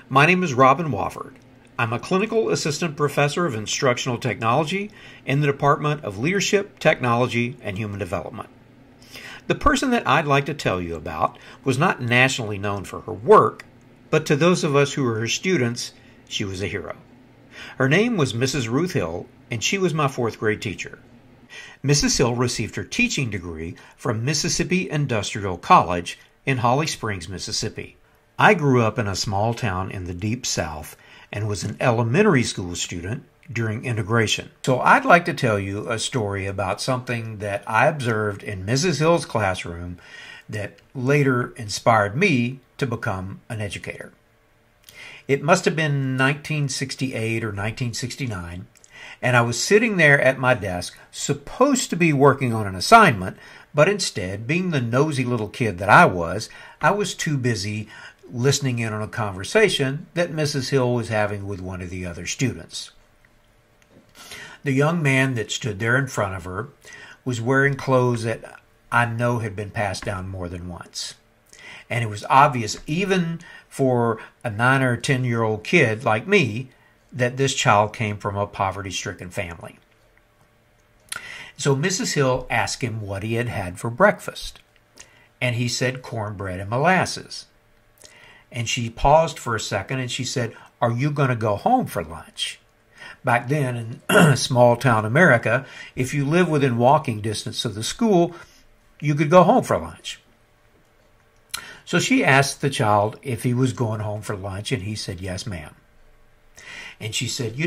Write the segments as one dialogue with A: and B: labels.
A: My name is Robin Wofford. I'm a clinical assistant professor of instructional technology in the Department of Leadership, Technology, and Human Development. The person that I'd like to tell you about was not nationally known for her work, but to those of us who were her students, she was a hero. Her name was Mrs. Ruth Hill, and she was my fourth grade teacher. Mrs. Hill received her teaching degree from Mississippi Industrial College in Holly Springs, Mississippi. I grew up in a small town in the deep South and was an elementary school student during integration. So I'd like to tell you a story about something that I observed in Mrs. Hill's classroom that later inspired me to become an educator. It must have been 1968 or 1969, and I was sitting there at my desk, supposed to be working on an assignment, but instead, being the nosy little kid that I was too busy listening in on a conversation that Mrs. Hill was having with one of the other students. The young man that stood there in front of her was wearing clothes that I know had been passed down more than once. And it was obvious, even for a 9 or 10-year-old kid like me, that this child came from a poverty-stricken family. So Mrs. Hill asked him what he had had for breakfast. And he said cornbread and molasses. And she paused for a second and she said, "Are you going to go home for lunch?" Back then in small town America, if you live within walking distance of the school, you could go home for lunch. So she asked the child if he was going home for lunch, and he said, "Yes, ma'am." And she said,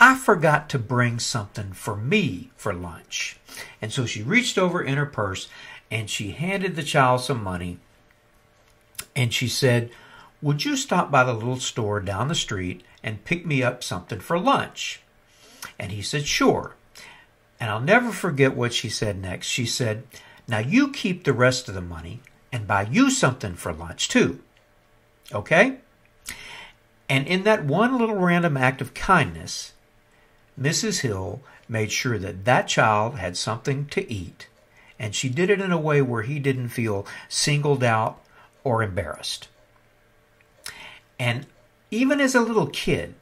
A: "I forgot to bring something for me for lunch." And so she reached over in her purse and she handed the child some money. And she said, "Would you stop by the little store down the street and pick me up something for lunch?" And he said, "Sure." And I'll never forget what she said next. She said, "Now you keep the rest of the money and buy you something for lunch too. Okay?" And in that one little random act of kindness, Mrs. Hill made sure that that child had something to eat. And she did it in a way where he didn't feel singled out or embarrassed. And even as a little kid,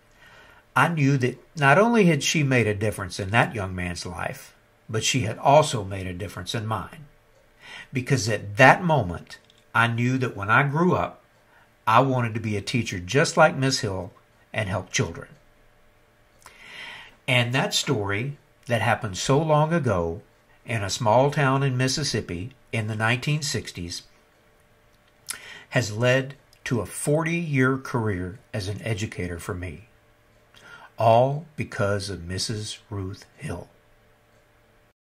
A: I knew that not only had she made a difference in that young man's life, but she had also made a difference in mine. Because at that moment, I knew that when I grew up, I wanted to be a teacher just like Miss Hill and help children. And that story that happened so long ago in a small town in Mississippi in the 1960s has led to a 40-year career as an educator for me. All because of Mrs. Ruth Hill.